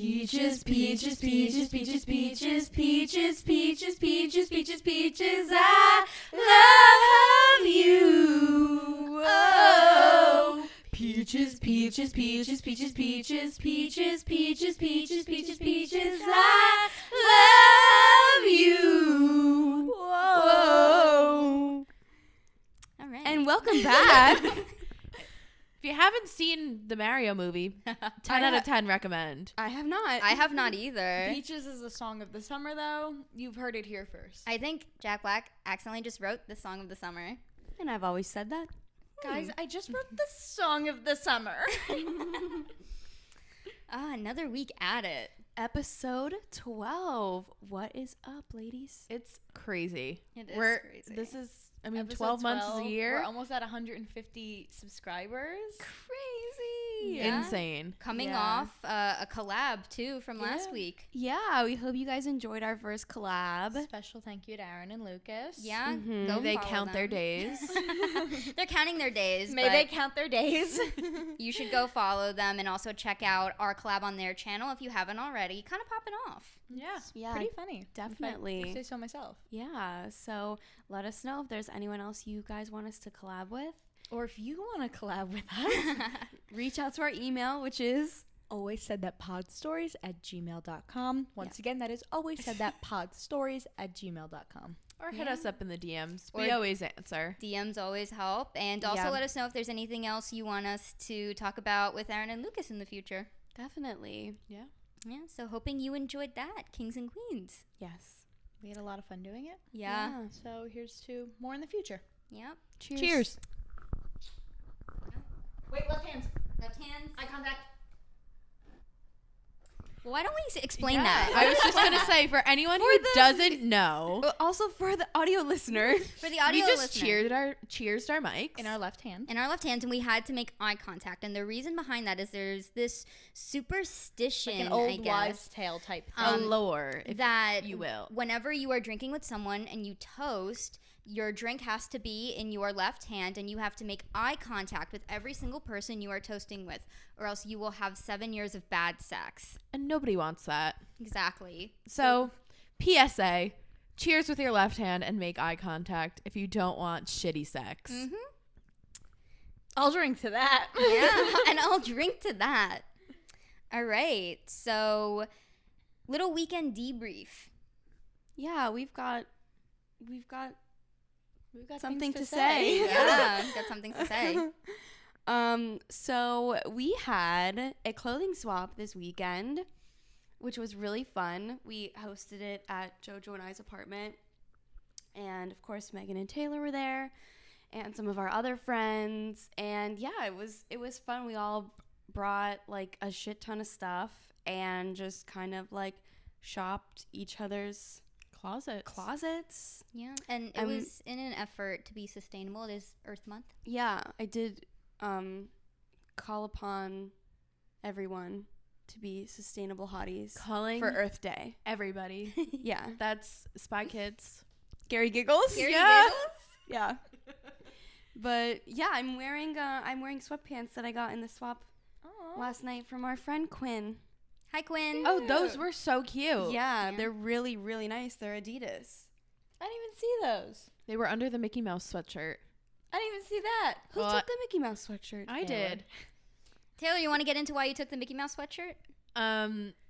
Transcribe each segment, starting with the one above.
Peaches, peaches, peaches, peaches, peaches, peaches, peaches, peaches, peaches, peaches, I love you. Oh. Peaches, peaches, peaches, peaches, peaches, peaches, peaches, peaches, peaches, peaches, I love you. Whoa. All right. And welcome back. If you haven't seen the Mario movie, 10 out of 10 recommend. I have not. I have not either. Peaches is the song of the summer, though. You've heard it here first. I think Jack Black accidentally just wrote the song of the summer. And I've always said that. Guys, I just wrote the song of the summer. Another week at it. Episode 12. What is up, ladies? It's crazy. It is crazy. This is, Episode 12 months is a 12, year. We're almost at 150 subscribers. Crazy. Yeah. Insane. Coming Yeah. off a collab, too, from last week. Yeah, we hope you guys enjoyed our first collab. Special thank you to Aaron and Lucas. Yeah. Mhm. Go They follow count their them. days. They're counting their days. May but they count their days. you should go follow them and also check out our collab on their channel if you haven't already. Kind of popping off. Yeah. Yeah, Pretty funny. definitely. If I say so myself. Yeah, so let us know if there's anyone else you guys want us to collab with. Or if you want to collab with us, Reach out to our email, which is alwayssaidthatpodstories@gmail.com. Once again, that is alwayssaidthatpodstories@gmail.com. Or hit Yeah. us up in the DMs. Or- We always answer. DMs always help. And also Yeah. let us know if there's anything else you want us to talk about with Aaron and Lucas in the future. definitely. Yeah, so hoping you enjoyed that, Kings and Queens. Yes. We had a lot of fun doing it. Yeah. So here's to more in the future. Yep. Cheers. Wait, left hands. Left hands. Eye contact. Well, why don't we explain Yeah, that? I was just going to say, for anyone who doesn't know, Also, for the audio listener, For the audio we just listener. cheersed our mics. In our left hand. In our left hands, and we had to make eye contact. And the reason behind that is there's this superstition, Like an I old guess, wives' tale type thing. a lore, if that you will. whenever you are drinking with someone and you toast, your drink has to be in your left hand, and you have to make eye contact with every single person you are toasting with, or else you will have 7 years of bad sex. And nobody wants that. Exactly. So, PSA, cheers with your left hand and make eye contact if you don't want shitty sex. Mm-hmm. I'll drink to that. Yeah, and I'll drink to that. All right, so little weekend debrief. yeah, we've got We've got something things to say. Yeah, got something to say. So we had a clothing swap this weekend, which was really fun. We hosted it at JoJo and I's apartment. And of course, Meghan and Taylor were there and some of our other friends. And yeah, it was fun. We all brought like a shit ton of stuff and just kind of like shopped each other's closets. Yeah, and it was in an effort to be sustainable. It is Earth Month. Yeah, I did call upon everyone to be sustainable hotties Calling for Earth Day. everybody. Yeah. That's Spy Kids. Gary giggles. Gary yeah. giggles? Yeah. But yeah, I'm wearing sweatpants that I got in the swap last night from our friend Quinn. Hi, Quinn. Oh, those were so cute. Yeah, Yeah. they're really, really nice. They're Adidas. I didn't even see those. They were under the Mickey Mouse sweatshirt. I didn't even see that. Who Well, took the Mickey Mouse sweatshirt? I did. Taylor, you want to get into why you took the Mickey Mouse sweatshirt?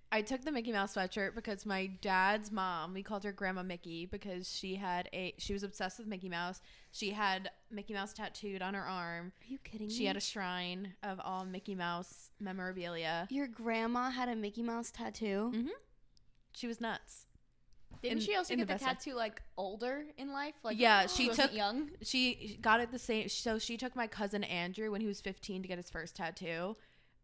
I took the Mickey Mouse sweatshirt because my dad's mom, we called her Grandma Mickey because she was obsessed with Mickey Mouse. She had Mickey Mouse tattooed on her arm. Are you kidding me? She had a shrine of all Mickey Mouse memorabilia. Your grandma had a Mickey Mouse tattoo? Mm-hmm. She was nuts. Didn't she also in get the the best way. tattoo like older in life? Like Yeah, she she wasn't took- young. She got it the same. So she took my cousin Andrew when he was 15 to get his first tattoo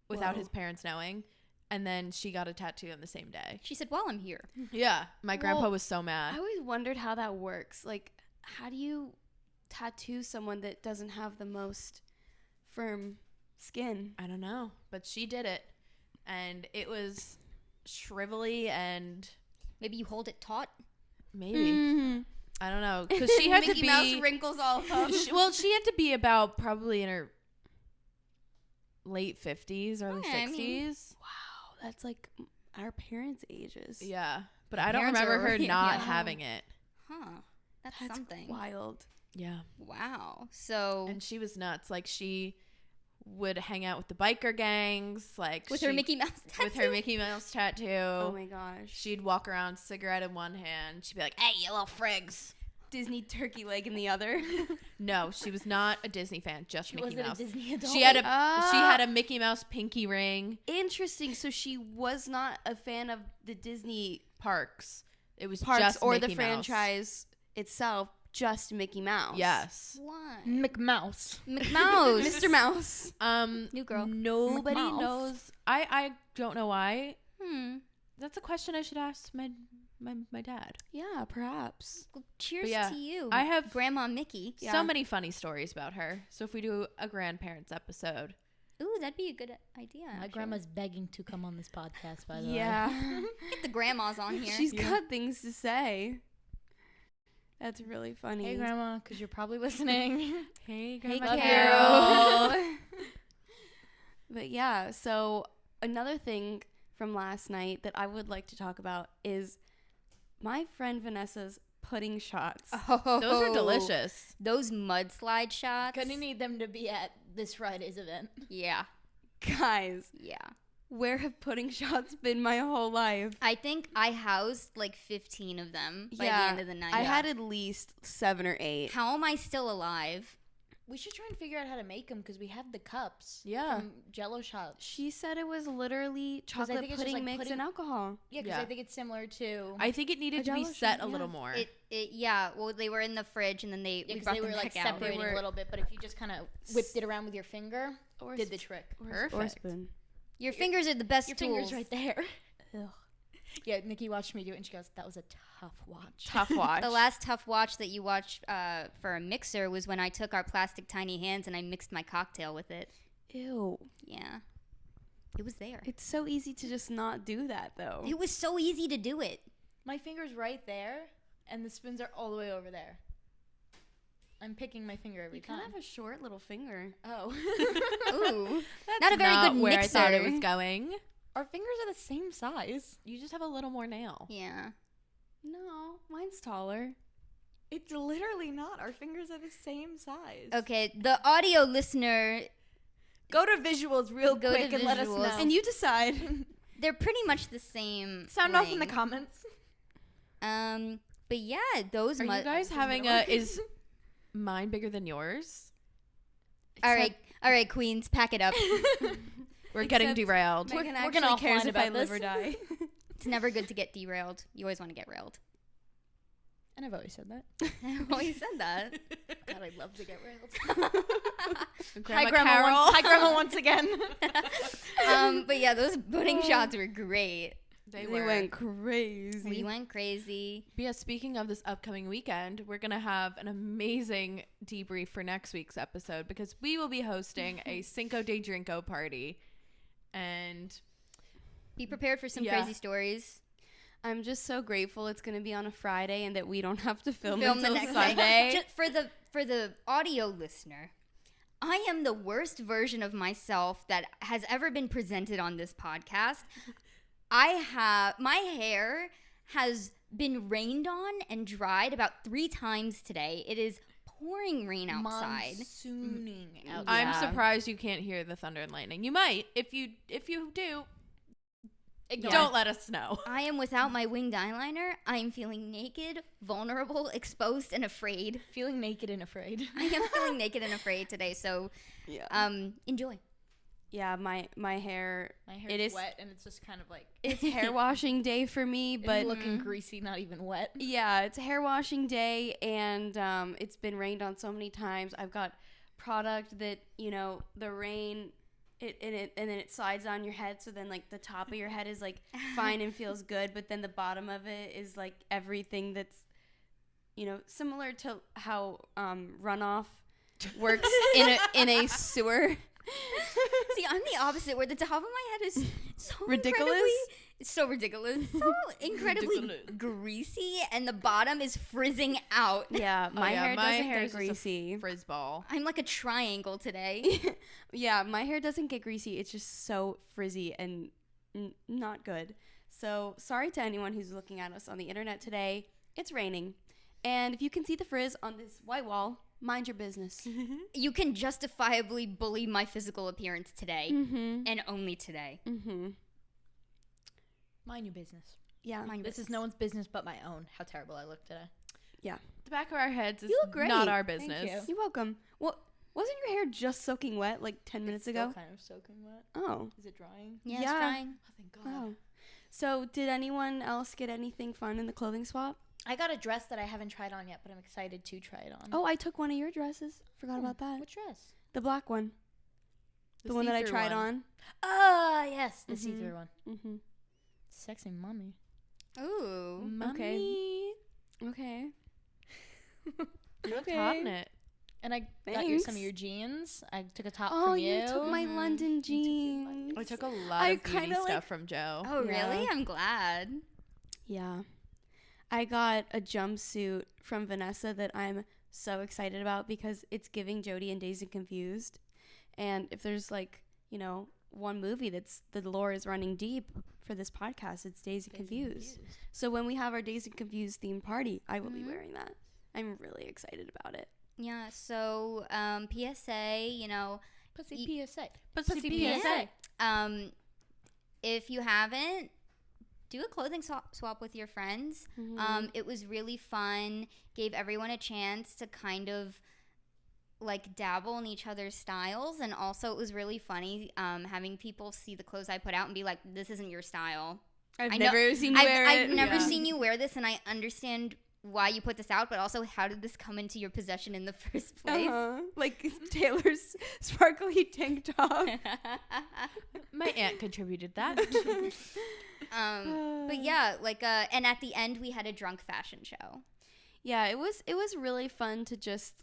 without Whoa. his parents knowing. And then she got a tattoo on the same day. She said, "While I'm here." Yeah. My grandpa Well, was so mad. I always wondered how that works. Like, how do you tattoo someone that doesn't have the most firm skin? I don't know. But she did it. And it was shrivelly and Maybe you hold it taut. maybe. Mm-hmm. I don't know. Because she had to Mickey be. Mouse wrinkles all up. She had to be about probably in her late 50s, early Okay, I 60s. mean- Wow, that's like our parents' ages. Yeah. But My I don't parents remember are her already- not yeah. having it. Huh. That's something. Wild. Yeah. Wow. So And she was nuts. Like, she would hang out with the biker gangs. Like, with her Mickey Mouse tattoo. With her Mickey Mouse tattoo. Oh my gosh. She'd walk around, cigarette in one hand. She'd be like, "Hey, you little frigs." Disney turkey leg in the other. No, she was not a Disney fan. Just She Mickey wasn't Mouse. a Disney adult. She had Ah. a Mickey Mouse pinky ring. Interesting. So she was not a fan of the Disney Parks. It was parks just or Mickey the Mouse. franchise itself, just Mickey Mouse. Yes. Why? McMouse. McMouse. Mr. Mouse. New girl. Nobody McMouse. knows. I don't know why. That's a question I should ask my dad. Yeah, perhaps. Well, cheers But yeah, to you. I have Grandma Mickey. Yeah. so many funny stories about her. So if we do a grandparents episode, Ooh, that'd be a good idea. My actually. grandma's begging to come on this podcast, by the way. Yeah. Get the grandmas on here. She's got things to say. That's really funny. Hey, Grandma, because you're probably listening. hey, Hey, Grandma Carol. But yeah, so another thing from last night that I would like to talk about is my friend Vanessa's pudding shots. Oh, Those are delicious. Those mudslide shots. Gonna need them to be at this Friday's event. Yeah. Guys, Yeah. where have pudding shots been my whole life? I think I housed like 15 of them by the Yeah, end of the night. I had at least 7 or 8. How am I still alive? We should try and figure out how to make them because we have the cups. Yeah. From Jello shots. She said it was literally 'Cause I chocolate think it's just, pudding like, mix pudding- and alcohol. Yeah, because Yeah. I think it's similar to. I think it needed to be Jello set shot, a little yeah. more. Yeah. Well, they were in the fridge, and then we because brought they them were like back out. separating a little bit, but if you just kind of whipped it around with your finger, Or did the trick. Or Perfect. spoon. Your fingers are the best Your tools. finger's right there. Ugh. Yeah, Nikki watched me do it, and she goes, "That was a tough watch." Tough watch. The last tough watch that you watched for a mixer was when I took our plastic tiny hands and I mixed my cocktail with it. Ew. Yeah. It was there. It's so easy to just not do that, though. It was so easy to do it. My finger's right there, and the spoons are all the way over there. I'm picking my finger every You kind time. of have a short little finger. Oh. Ooh. That's Not a very good where mixer. I thought it was going. Our fingers are the same size. You just have a little more nail. Yeah. No, mine's taller. It's literally not. Our fingers are the same size. Okay, the audio listener, Go to visuals real Go quick to and let us visuals. know. And you decide. they're pretty much the same. sound off in the length. comments. But yeah, those. Are you guys having is mine bigger than yours? all right, queens, pack it up. We're getting Except- derailed. We're Megan gonna actually all cares find if I about live this. or die. It's never good to get derailed. You always want to get railed. And I've always said that. I always said that. God, I'd love to get railed. Grandma Hi, Grandma. Carol. Hi, Grandma, once again. But yeah, those pudding shots were great. They They went crazy. We went crazy. But yeah, speaking of this upcoming weekend, we're going to have an amazing debrief for next week's episode because we will be hosting a Cinco de Drinko party. And Be prepared for some Yeah. crazy stories. I'm just so grateful it's going to be on a Friday and that we don't have to film The until next Sunday. day. Just for the audio listener, I am the worst version of myself that has ever been presented on this podcast. My hair has been rained on and dried about 3 times today. It is pouring rain outside. Monsooning outside. I'm Yeah. surprised you can't hear the thunder and lightning. You might. If you do, Ignore. don't let us know. I am without my winged eyeliner. I am feeling naked, vulnerable, exposed, and afraid. Feeling naked and afraid. I am feeling naked and afraid today, so Yeah. enjoy. Yeah, my hair, My hair's It is- wet, and it's just kind of like it's hair washing day for me, it's but looking greasy, not even wet. yeah, it's hair washing day and it's been rained on so many times. I've got product that, the rain and then it slides on your head, so then like the top of your head is like fine and feels good, but then the bottom of it is like everything that's similar to how runoff works in a sewer. See, I'm the opposite, where the top of my head is so Ridiculous? so incredibly greasy, and the bottom is frizzing out. Yeah, my hair doesn't get hair's just a greasy. frizz ball. I'm like a triangle today. Yeah, my hair doesn't get greasy. It's just so frizzy and not good. So sorry to anyone who's looking at us on the internet today. It's raining. And if you can see the frizz on this white wall, mind your business. You can justifiably bully my physical appearance today. And only today. Mind your business. Yeah. This is no one's business but my own. How terrible I look today. Yeah. The back of our heads is You look great. not our Thank business. you. You're welcome. Well, wasn't your hair just soaking wet like 10 minutes It's ago? still kind of soaking wet. Oh. Is it drying? Yeah, it's Yeah. trying. Oh, thank God. Oh. So did anyone else get anything fun in the clothing swap? I got a dress that I haven't tried on yet, but I'm excited to try it on. Oh, I took one of your dresses. Forgot about that. What dress? The black one. The one that I see-through tried one. on. Ah, yes, the Mhm. see-through one. Mm-hmm. Sexy mommy. Ooh. Okay. Okay. You looked Okay. hot in it. And I got some Thanks. of your jeans. I took a top Oh, from you. you took my Mhm. London You took your jeans. I took a lot I of beauty kinda, stuff like- from Joe. Oh, Yeah. really? I'm glad. Yeah. I got a jumpsuit from Vanessa that I'm so excited about because it's giving Jodie and Dazed and Confused. And if there's one movie that's the lore is running deep for this podcast, it's Dazed and Confused. So when we have our Dazed and Confused themed party, I will be wearing that. I'm really excited about it. Yeah, so PSA, Pussy PSA. Pussy PSA. If you haven't, do a clothing swap with your friends. It was really fun. Gave everyone a chance to kind of like dabble in each other's styles, and also it was really funny having people see the clothes I put out and be like, "This isn't your style." I've I never seen you wear it. I've never Yeah. seen you wear this, and I understand why you put this out, but also how did this come into your possession in the first place? Like Taylor's sparkly tank top. My aunt contributed that. But yeah, and at the end we had a drunk fashion show. Yeah, it was really fun to just,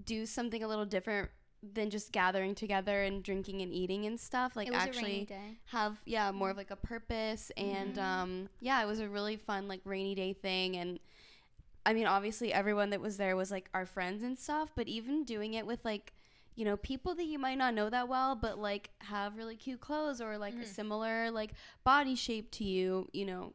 do something a little different than just gathering together and drinking and eating and stuff. Like It was a rainy actually day. have more of like a purpose, and it was a really fun like rainy day thing. And I mean, obviously everyone that was there was like our friends and stuff, but even doing it with like people that you might not know that well, but like have really cute clothes or like a similar like body shape to you,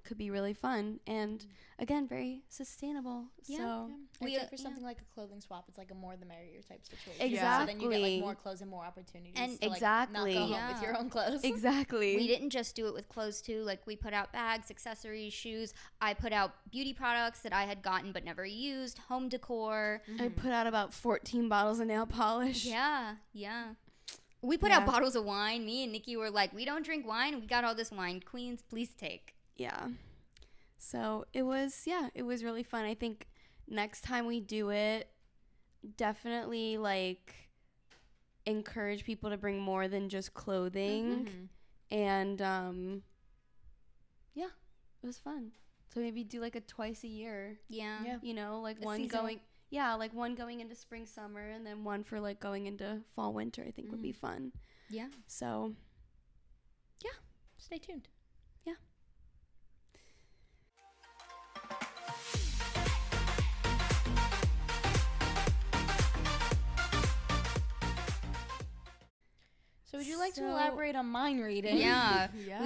could be really fun. And again, very sustainable. Yeah. So We, For something like a clothing swap, it's like a more the merrier type situation. Exactly. So then you get like more clothes and more opportunities. And to, like, exactly. not go home Yeah. with your own clothes. exactly. we didn't just do it with clothes too. Like we put out bags, accessories, shoes. I put out beauty products that I had gotten but never used, home decor. I put out about 14 bottles of nail polish. Yeah. We put out bottles of wine. Me and Nikki were like, we don't drink wine. We got all this wine. Queens, please take. Yeah. So it was really fun. I think next time we do it, definitely like encourage people to bring more than just clothing. And it was fun. So maybe do like a twice a year, Yeah. like A one season. going into spring, summer, and then one for like going into fall, winter, I think would be fun. Yeah. So Stay tuned. So would you like to So- elaborate on mind reading? Yeah. Yeah.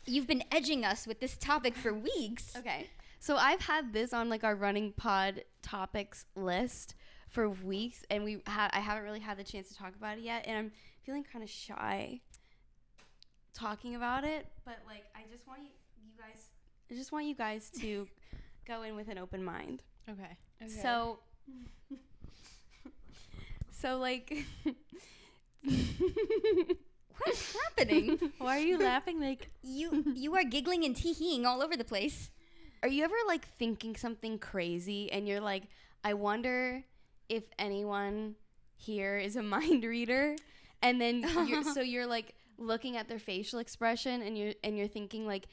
You've been edging us with this topic for weeks. okay. So I've had this on like our running pod topics list for weeks, and I haven't really had the chance to talk about it yet, and I'm feeling kind of shy talking about it, but like I just want you guys to go in with an open mind. Okay. So like What's happening? Why are you laughing? Like, You are giggling and tee-heeing all over the place. are you ever like thinking something crazy and you're like, I wonder if anyone here is a mind reader, and then you're like looking at their facial expression and you're thinking like,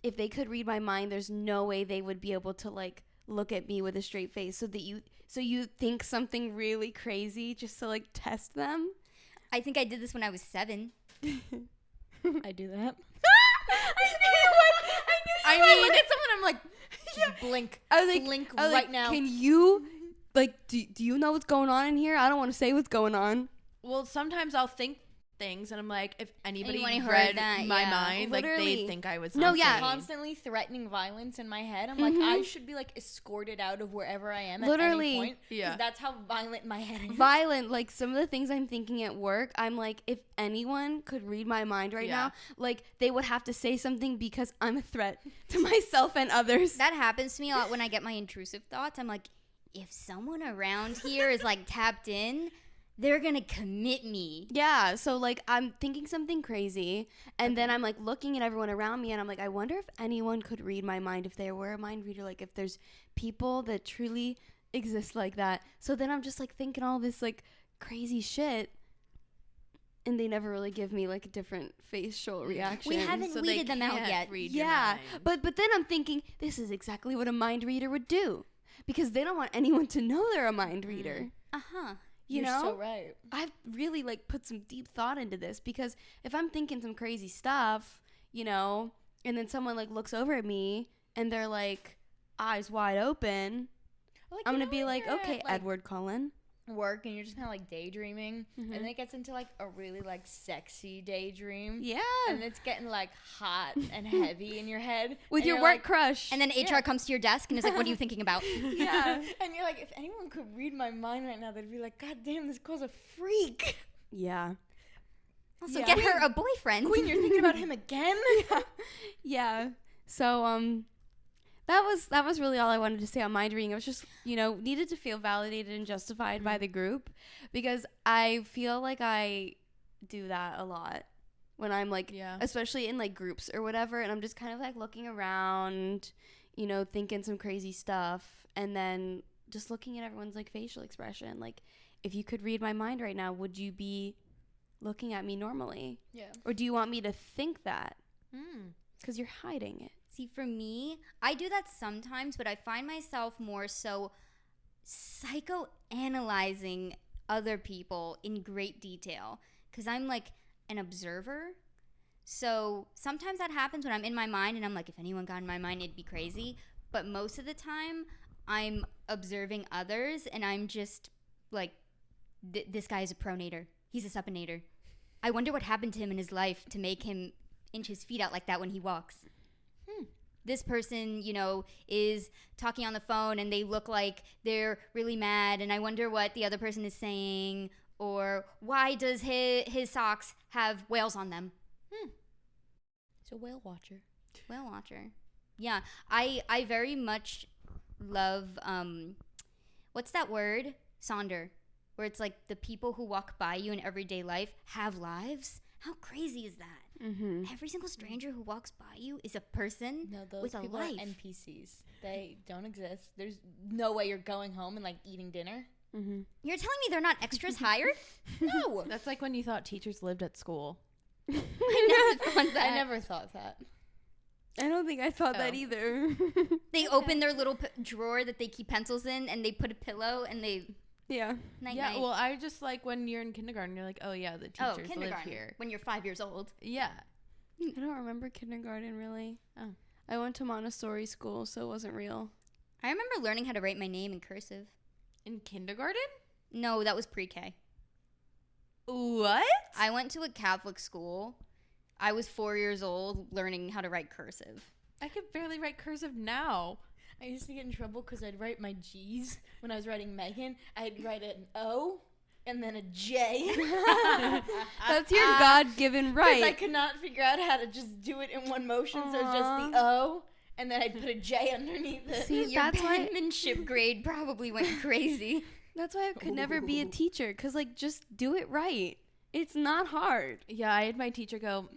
if they could read my mind, there's no way they would be able to like look at me with a straight face, so you think something really crazy just to like test them. I think I did this when I was 7. I do that. I I mean, look at someone, I'm like, just blink. I was like, Blink I was right like, now. Can you like do you know what's going on in here? I don't want to say what's going on. well, sometimes I'll think things, and I'm like, if anybody Anyone who read heard that, my yeah. mind, like Literally. they'd think I was No, yeah. insane. Constantly threatening violence in my head. I'm like, I should be like escorted out of wherever I am Literally. at any point. Yeah. Because that's how violent my head is. Violent, like some of the things I'm thinking at work, I'm like, if anyone could read my mind right Yeah. now, like they would have to say something because I'm a threat to myself and others. That happens to me a lot when I get my intrusive thoughts. I'm like, if someone around here is like tapped in, they're gonna commit me. Yeah, so like I'm thinking something crazy, and then I'm like looking at everyone around me, and I'm like, I wonder if anyone could read my mind, if there were a mind reader, like if there's people that truly exist like that. So then I'm just like thinking all this like crazy shit, and they never really give me like a different facial reaction. We haven't So they weeded them out can't yet. read your Yeah, mind. but then I'm thinking this is exactly what a mind reader would do, because they don't want anyone to know they're a mind reader. Uh-huh. You You're know? so right. I've really like put some deep thought into this, because if I'm thinking some crazy stuff, you know, and then someone like looks over at me and they're like eyes wide open, Like, I'm you gonna know be when like, you're at, okay, Edward Cullen. work and you're just kind of like daydreaming, and then it gets into like a really like sexy daydream. Yeah. And it's getting like hot and heavy in your head. With and your you're work like, crush. And then HR comes to your desk and is like, what are you thinking about? yeah. and you're like, if anyone could read my mind right now, they'd be like, God damn, this girl's a freak. Yeah. Also, Yeah. get her a boyfriend. Queen, you're thinking about him again? Yeah. So that was really all I wanted to say on mind reading. I was just, you know, needed to feel validated and justified by the group, because I feel like I do that a lot when I'm like, Yeah. especially in like groups or whatever, and I'm just kind of like looking around, you know, thinking some crazy stuff, and then just looking at everyone's like facial expression. Like, if you could read my mind right now, would you be looking at me normally? Yeah. Or do you want me to think that? Mm. Because you're hiding it. See, for me, I do that sometimes, but I find myself more so psychoanalyzing other people in great detail, because I'm like an observer. So sometimes that happens when I'm in my mind and I'm like, if anyone got in my mind, it'd be crazy. But most of the time, I'm observing others and I'm just like, this guy is a pronator. He's a supinator. I wonder what happened to him in his life to make him inch his feet out like that when he walks. This person, you know, is talking on the phone and they look like they're really mad, and I wonder what the other person is saying, or why does his socks have whales on them? So whale watcher. Whale watcher. Yeah, I very much love, what's that word? Sonder. Where it's like the people who walk by you in everyday life have lives. How crazy is that? Mm-hmm. Every single stranger who walks by you is a person No, those with a people life. are NPCs. They don't exist. There's no way you're going home and like eating dinner. Mm-hmm. You're telling me they're not extras hired? No. That's like when you thought teachers lived at school. I never thought that. I never thought that. I don't think I thought that Oh. either. They open their little drawer that they keep pencils in, and they put a pillow, and they yeah. night Yeah, night. well, I just like when you're in kindergarten, you're like, oh yeah, the Oh, teachers live kindergarten. here. When you're 5 years old. Yeah. I don't remember kindergarten really. Oh. I went to Montessori school, so it wasn't real. I remember learning how to write my name in cursive. In kindergarten? No, that was pre-K. What? I went to a Catholic school. I was 4 years old learning how to write cursive. I could barely write cursive now. I used to get in trouble because I'd write my G's when I was writing Meghan. I'd write an O and then a J. That's your God-given Because I right. could not figure out how to just do it in one motion. So it's just the O, and then I'd put a J underneath it. See, Your that's why penmanship grade probably went crazy. that's why I could never be a teacher, cuz like just do it right. It's not hard. Yeah, I had my teacher go,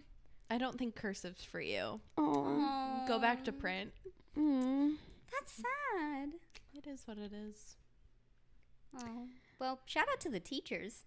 I don't think cursive's for you. Oh. Go back to print. Mm. That's sad. It is what it is. Oh. Well, shout out to the teachers.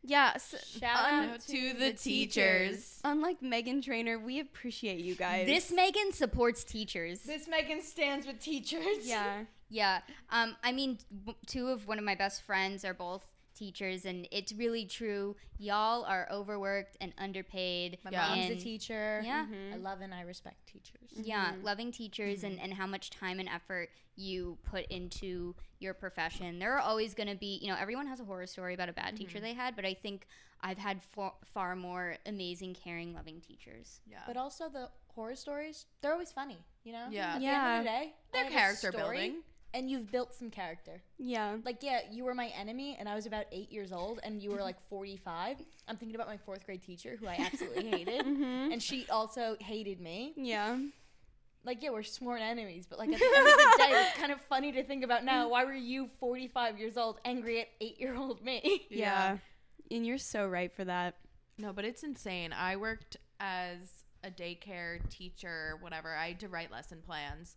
Yeah, Shout out to the teachers. unlike Meghan Trainor, we appreciate you guys. This Meghan supports teachers. This Meghan stands with teachers. yeah. Yeah. I mean, two of one of my best friends are both teachers, and it's really true. Y'all are overworked and underpaid. My Yeah. mom's a and- teacher. Yeah. I love and I respect teachers. Yeah, loving teachers and how much time and effort you put into your profession. There are always going to be, everyone has a horror story about a bad teacher they had, but I think I've had far more amazing, caring, loving teachers. Yeah. But also the horror stories, they're always funny, Yeah. At the end Yeah. of the day, They're I have a character story, building. and you've built some character. Yeah. Like, yeah, you were my enemy, and I was about 8 years old, and you were like 45. I'm thinking about my 4th grade teacher, who I absolutely hated, and she also hated me. Yeah. Like, yeah, we're sworn enemies, but like at the end of the day, it's kind of funny to think about now. Why were you 45 years old angry at 8-year-old me? Yeah. And you're so right for that. No, but it's insane. I worked as a daycare teacher, whatever. I had to write lesson plans.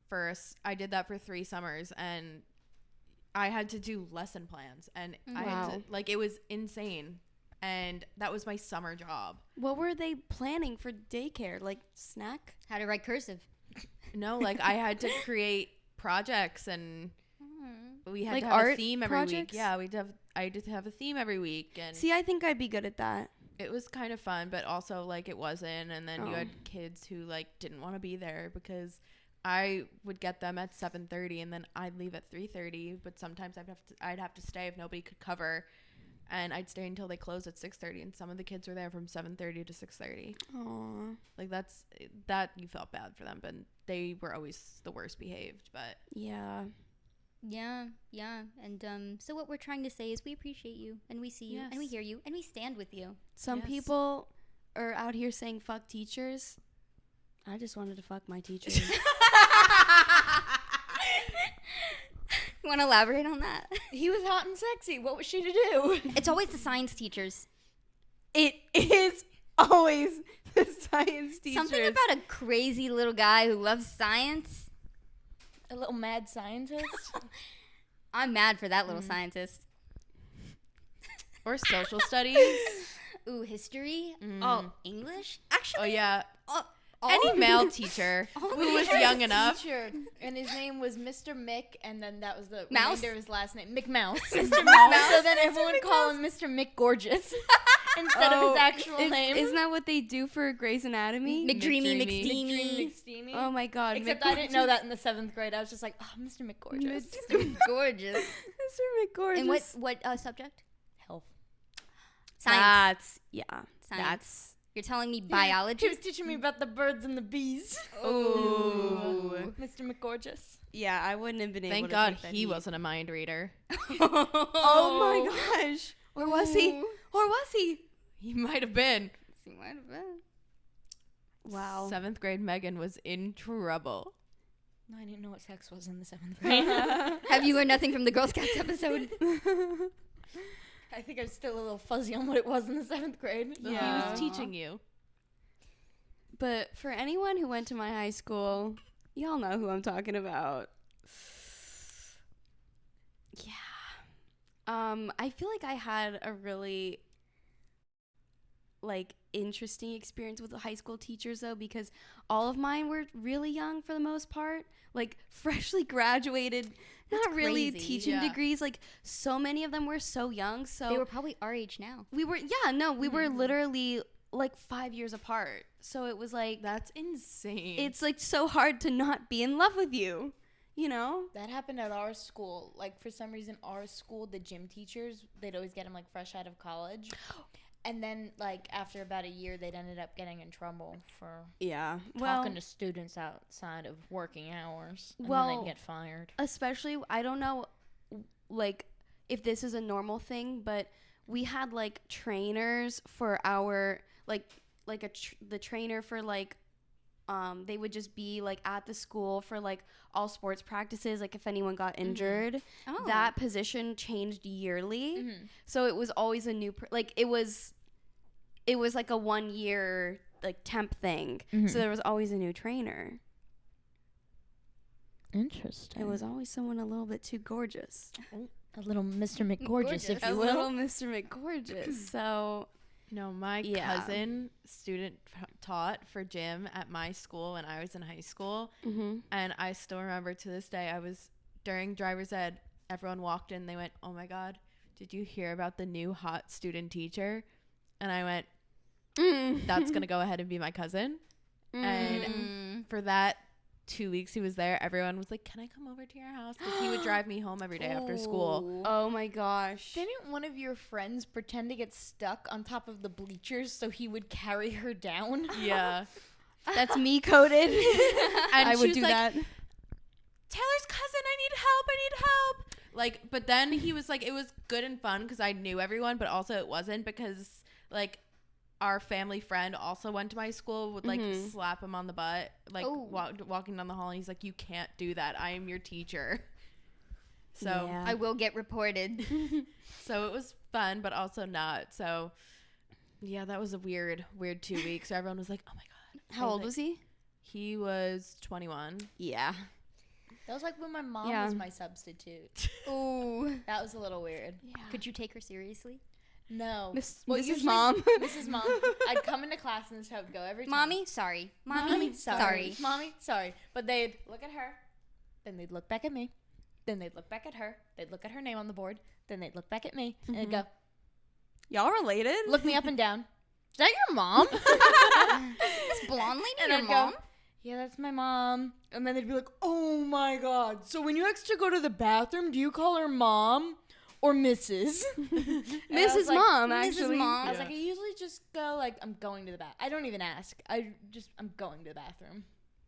First, I did that for 3 summers, and I had to do lesson plans, and I had to, Wow. it was insane. And that was my summer job. What were they planning for daycare? Like snack? How to write cursive. No, I had to create projects, and we had Like to have a art theme every week. projects? Yeah, I had to have a theme every week, and See, I think I'd be good at that. it was kind of fun, but also it wasn't. And then you Oh. had kids who didn't want to be there because I would get them at 7:30, and then I'd leave at 3:30. But sometimes I'd have to stay if nobody could cover, and I'd stay until they closed at 6:30. And some of the kids were there from 7:30 to 6:30. Aww. That you felt bad for them, but they were always the worst behaved. But Yeah. Yeah. And so what we're trying to say is we appreciate you, and we see you, and we Yes. hear you, and we stand with you. Some Yes. people are out here saying fuck teachers. I just wanted to fuck my teachers. You want to elaborate on that? He was hot and sexy. What was she to do? It's always the science teachers. It is always the science teachers. Something about a crazy little guy who loves science. A little mad scientist. I'm mad for that little scientist. or social studies. Ooh, history. Mm. Oh, English. Actually, Oh yeah, all any male teacher who was young enough. Teacher, and his name was Mr. Mick, and then that was the Mouse? remainder of his last name, Mick-Mouse. Mr. Mouse. So then everyone would call him Mr. Mick Gorgeous instead of his actual name. Isn't that what they do for Grey's Anatomy? McDreamy, McDreamy. McSteamy. Oh my god. Except I didn't know that in the 7th grade. I was just like, oh, Mr. Mick Gorgeous. Gorgeous. Mr. McGorgeous. And what subject? Health. Science. Science. Science. You're telling me He biology? was teaching me about the birds and the bees. Ooh. Mr. McGorgeous. Yeah, I wouldn't have been able Thank to God take that he heat. wasn't a mind reader. Oh my gosh. Or was he? Or was he? He might have been. He might have been. Wow. 7th grade Meghan was in trouble. No, I didn't know what sex was in the 7th grade. Have you learned nothing from the Girl Scouts episode? I think I'm still a little fuzzy on what it was in the 7th grade. He Yeah. was teaching you. But for anyone who went to my high school, y'all know who I'm talking about. Yeah. I feel like I had a really interesting experience with the high school teachers though, because all of mine were really young for the most part, freshly graduated, not really crazy. teaching Yeah. degrees. So many of them were so young. So They were probably our age now. we were were literally 5 years apart. So it was That's insane. it's so hard to not be in love with you, you know? That happened at our school. For some reason, our school, the gym teachers, they'd always get them fresh out of college. And then after about a year, they'd ended up getting in trouble for Yeah. talking to students outside of working hours. And then Well- they'd get fired. especially I don't know if this is a normal thing, but we had trainers for our the trainer for they would just be at the school for all sports practices, if anyone got injured. Oh. That position changed yearly. Mhm. So it was always a new it was a 1 year temp thing. Mhm. So there was always a new trainer. Interesting. It was always someone a little bit too gorgeous. a little Mr. McGorgeous, if A you little will. Mr. McGorgeous. So No, my Yeah. cousin taught for gym at my school when I was in high school. mhm. And I still remember to this day, I was during driver's ed, everyone walked in, they went, "Oh my God, did you hear about the new hot student teacher? And I went, Mm. that's going to go ahead and be my cousin. And for that 2 weeks he was there, everyone was like, can I come over to your house? Because he would drive me home every day after school. Oh my gosh. Didn't one of your friends pretend to get stuck on top of the bleachers so he would carry her down? Yeah. That's me coded. And I she would was do like, that. Taylor's cousin, I need help. Like, but then he was like, it was good and fun because I knew everyone, but also it wasn't because like our family friend also went to my school, would like slap him on the butt, like walking down the hall, and he's like, you can't do that. I am your teacher. So Yeah. I will get reported. so it was fun, but also not. So yeah, that was a weird 2 weeks. So everyone was like, oh my God. How old was he? He was 21. Yeah. That was like when my mom Yeah. was my substitute. Ooh. That was a little weird. Could you take her seriously? No. Mrs. usually- Mom. Mrs. Mom. I'd come into class and this is how it would go every time. Mommy, sorry. Mommy, sorry. Mommy, sorry. But they'd look at her, then they'd look back at me, then they'd look back at her, they'd look at her name on the board, then they'd look back at me, and they'd go, Y'all related? look me up and down. Is that your mom? This blonde lady, And your I'd mom? go, yeah, that's my mom. And then they'd be like, oh my God. So when you ask to go to the bathroom, do you call her mom or Mrs.? And I was Mrs. like, Mom, Mrs. actually. Mom. I was like, I usually just go like, I'm going to the bathroom. I don't even ask. I'm going to the bathroom.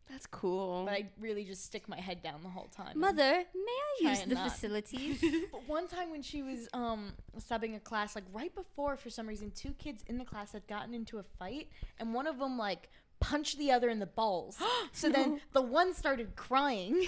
That's cool. But I really just stick my head down the whole time. Mother, may I Try use and the not. facilities? But one time when she was subbing a class, like right before, for some reason, 2 kids in the class had gotten into a fight, and one of them like punched the other in the balls. So then the one started crying,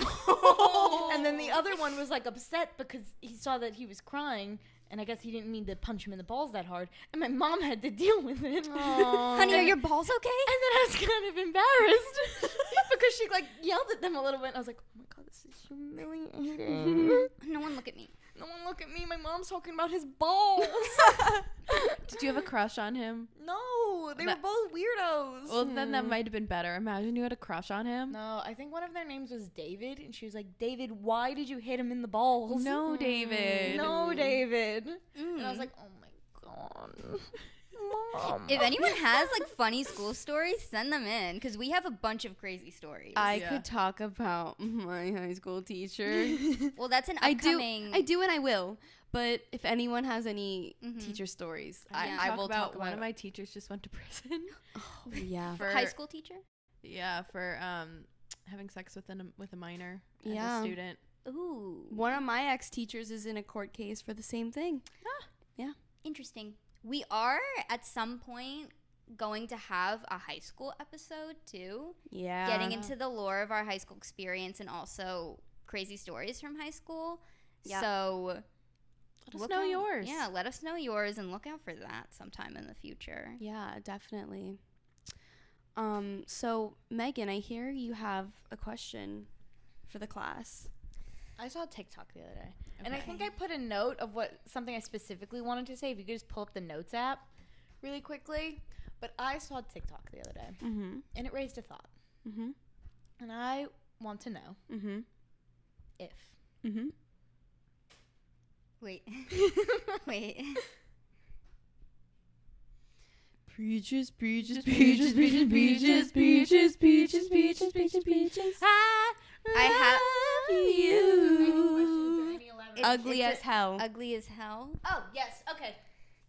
and then the other one was like upset because he saw that he was crying. And I guess he didn't mean to punch him in the balls that hard. And my mom had to deal with it. Honey, are your balls okay? And then I was kind of embarrassed because she like yelled at them a little bit. And I was like, oh my God, this is humiliating. No one look at me. No one look at me. My mom's talking about his balls. Did you have a crush on him? No, they were both weirdos. Well, then that might have been better. Imagine you had a crush on him. No, I think one of their names was David. And she was like, David, why did you hit him in the balls? No, David. No, David. And I was like, oh my God. Mom. If anyone has like funny school stories, send them in because we have a bunch of crazy stories. I Yeah. could talk about my high school teacher. Well, that's an I upcoming. do, and I will. But if anyone has any teacher stories, Yeah. I will talk about one it. of my teachers just went to prison. Oh, yeah. For high school teacher. Yeah, for having sex with a minor as Yeah. a student. Ooh, One of my ex-teachers is in a court case for the same thing. interesting. We are at some point going to have a high school episode too. Yeah. Getting into the lore of our high school experience and also crazy stories from high school. Yeah. So Let us look know out- yours. Yeah, let us know yours and look out for that sometime in the future. Yeah, definitely. So Megan, I hear you have a question for the class. I saw TikTok the other day. And I Okay. think I put a note of something I specifically wanted to say. If you could just pull up the notes app really quickly. But I saw TikTok the other day. Mm-hmm. And it raised a thought. Mm-hmm. And I want to know Mm-hmm. if. Mm-hmm. Wait. Wait. Peaches, peaches, peaches, peaches, peaches, peaches, peaches, peaches, peaches, peaches. I have you. It- Ugly it's as hell. Ugly as hell. Oh, yes. Okay.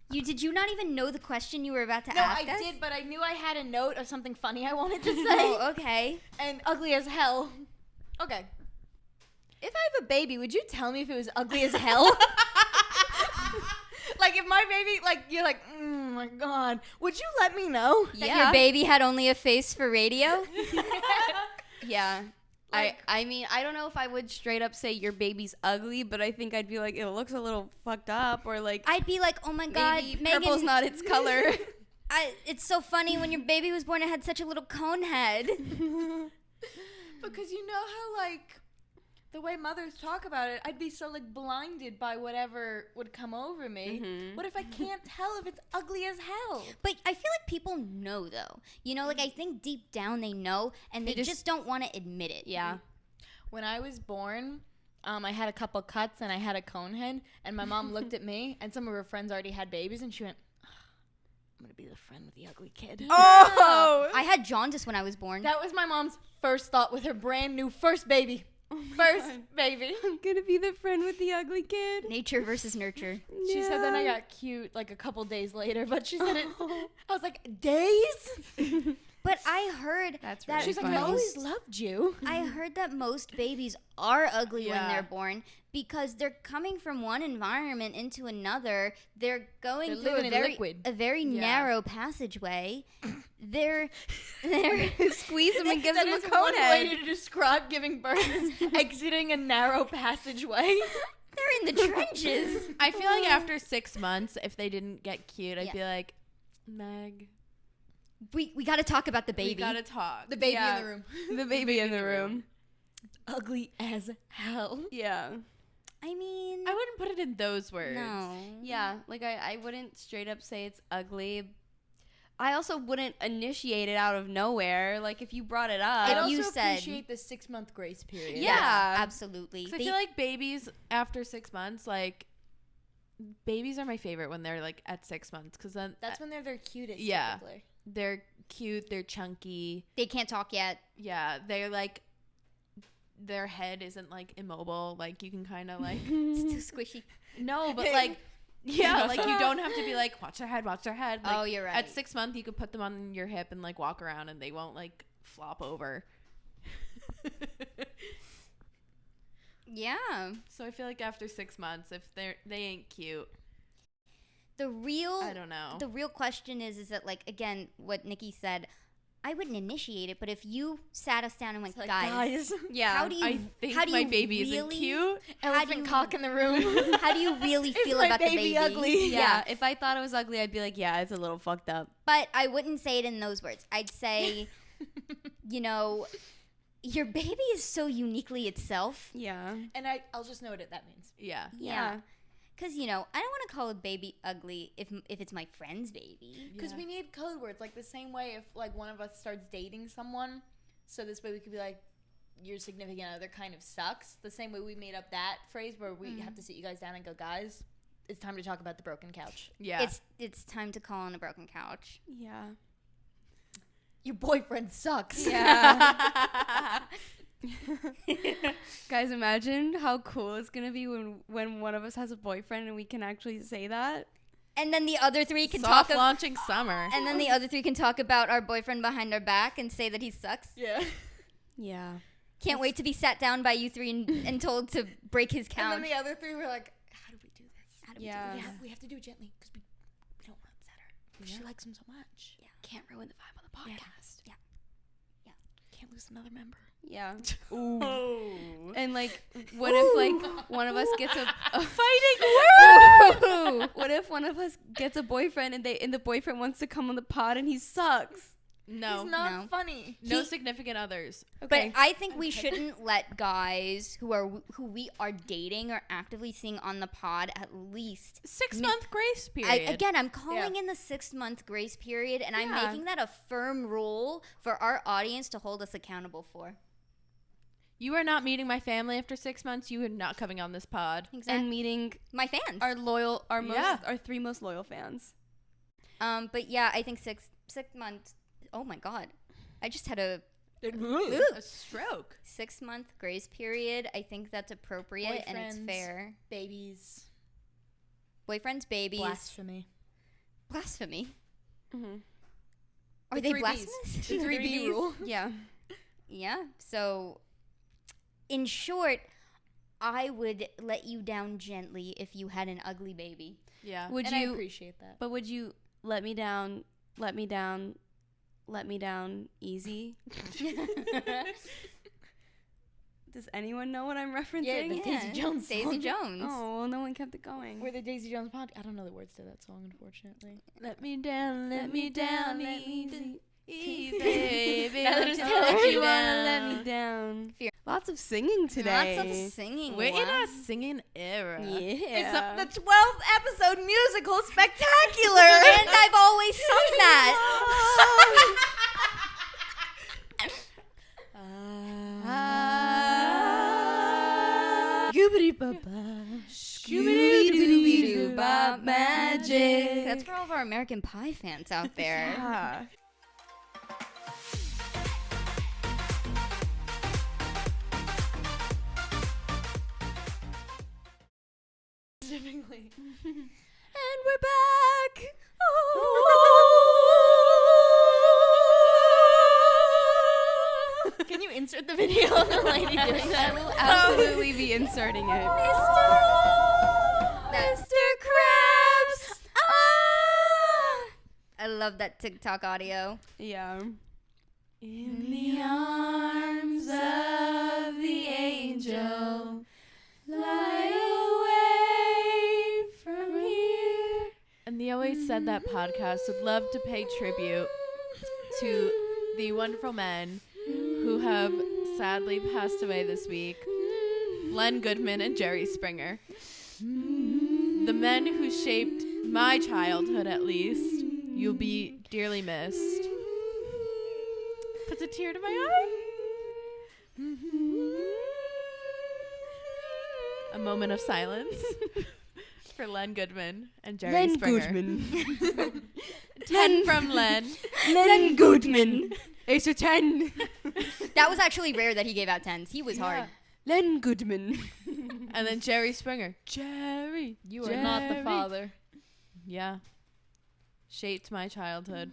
Did you not even know the question you were about to No, ask I us? did, but I knew I had a note of something funny I wanted to say. Oh, okay. And ugly as hell. Okay. If I have a baby, would you tell me if it was ugly as hell? Like, if my baby, like, you're like, oh my God, would you let me know? That Yeah. your baby had only a face for radio? Yeah. Like- I mean, I don't know if I would straight up say your baby's ugly, but I think I'd be like, it looks a little fucked up, or like, I'd be like, oh my God, maybe Megan. purple's not its color. It's so funny when your baby was born, it had such a little cone head. Because you know how, like, the way mothers talk about it, I'd be so, like, blinded by whatever would come over me. Mhm. What if I can't tell if it's ugly as hell? But I feel like people know, though. You know, like, I think deep down they know, and they They just don't want to admit it. Yeah. When I was born, I had a couple cuts and I had a cone head, and my mom looked at me, and some of her friends already had babies, and she went, I'm gonna be the friend with the ugly kid. Oh, I had jaundice when I was born. That was my mom's first thought with her brand new first baby. Baby. I'm gonna be the friend with the ugly kid. Nature versus nurture. She said then I got cute like a couple days later, but she said it. I was like, days? But I heard That's that really She's like, I funny. always loved you. I heard that most babies are ugly when Yeah. they're born because they're coming from one environment into another. They're going They're through living in liquid. a very Yeah. narrow passageway. they're Squeeze him and give That him a is cone one head. way to describe giving birth is exiting a narrow passageway. they're in the trenches. I feel like after 6 months, if they didn't get cute, I'd Yeah. be like, Meg, We got to talk about the we baby. gotta talk. The baby Yeah. in the room. The baby in the room. Ugly as hell. Yeah. I mean, I wouldn't put it in those words. no. Yeah, like I wouldn't straight up say it's ugly. I also wouldn't initiate it out of nowhere. Like if you brought it up. I'd If also you said- appreciate the 6-month grace period. Yeah. Yes, absolutely. 'Cause I They- feel like babies after 6 months, like, babies are my favorite when they're like at 6 months, because then That's when they're their cutest. Yeah. Typically. they're cute, they're chunky. they can't talk yet. Yeah, they're like, their head isn't like immobile. Like you can kind of like, It's too squishy. no, but like, yeah, like you don't have to be like, watch their head, watch their head. Like, Oh, you're right. At 6 months, you could put them on your hip and like walk around, and they won't like flop over. Yeah. So I feel like after 6 months, if they ain't cute, The real I don't know. The real question is that, like, again, what Nikki said, I wouldn't initiate it, but if you sat us down and went, Like, guys, yeah. how do you I think how do my you baby isn't really, cute. How do Elephant you, cock in the room. how do you really Is feel my about the baby baby? ugly? Yeah, if I thought it was ugly, I'd be like, yeah, it's a little fucked up. But I wouldn't say it in those words. I'd say, you know, your baby is so uniquely itself. Yeah. And I'll just know what that means. Yeah. Yeah. Because, you know, I don't want to call a baby ugly if it's my friend's baby. Because Yeah. we need code words. Like the same way if like one of us starts dating someone, so this way we could be like, your significant other kind of sucks. The same way we made up that phrase where we have to sit you guys down and go, guys, it's time to talk about the broken couch. Yeah. It's time to call on a broken couch. Yeah. Your boyfriend sucks. Yeah. Guys, imagine how cool it's gonna be when one of us has a boyfriend and we can actually say that. And then the other three can Soft talk launching summer. and then the other three can talk about our boyfriend behind our back and say that he sucks. Yeah. Yeah. Can't wait to be sat down by you three and told to break his And couch. then the other three were like, how do we do this? How do we Yeah. do this? We have to do it gently because we don't want to upset her. 'Cause she likes him so much. Yeah. Can't ruin the vibe on the podcast. Yeah. Yeah. Can't lose another member. Yeah. Oh. And like, what if like one of us gets a Fighting word. what if one of us gets a boyfriend and the boyfriend wants to come on the pod and he sucks? No. He's not No. funny. No He- significant others. Okay. But I think we shouldn't let guys who we are dating or actively seeing on the pod at least 6 month grace period. I'm calling in the 6 month grace period, and I'm Yeah. making that a firm rule for our audience to hold us accountable for. You are not meeting my family after 6 months. You are not coming on this pod. Exactly. And meeting My fans. Yeah. our three most loyal fans. But yeah, I think six months. Oh my god, I just had a A stroke. 6 month grace period. I think that's appropriate and it's Boyfriends. fair. Babies. Boyfriends, babies, Blasphemy. blasphemy. Mm-hmm. Are The they 3 Bs. blasphemous? The 3B rule. Yeah. Yeah. So, in short, I would let you down gently if you had an ugly baby. Yeah. Would And I you? appreciate that. But would you let me down? Let me down? Let me down easy? Does anyone know what I'm referencing? Yeah, the Daisy Jones Daisy song. Jones. Oh, well, no one kept it going. We're the Daisy Jones podcast. I don't know the words to that song, unfortunately. Let me down, let me down, easy. Easy, baby. Now that it's Don't Taylor, let You you wanna down. let me down? Fear. Lots of singing today. Lots of singing. We're in wow. a singing era. Yeah. It's the 12th episode musical spectacular. And I've always sung that. Scooby-Doo magic. That's for all of our American Pie fans out there. Yeah. Specifically. And we're back. Can you insert the video of the lady doing that? I will absolutely be inserting it. Mr. Krabs! Ah! I love that TikTok audio. Yeah. In the arms of the angel, fly away from here. And the Always Said That podcast would love to pay tribute to the wonderful men who have sadly passed away this week. Len Goodman and Jerry Springer. The men who shaped my childhood, at least. You'll be dearly missed. Puts a tear to my eye. A moment of silence for Len Goodman and Jerry Springer. 10 from Len. Len Goodman. It's a 10. That was actually rare that he gave out 10s. He was hard. Len Goodman. And then Jerry Springer. Jerry. You are not the father. Yeah. Shaped my childhood.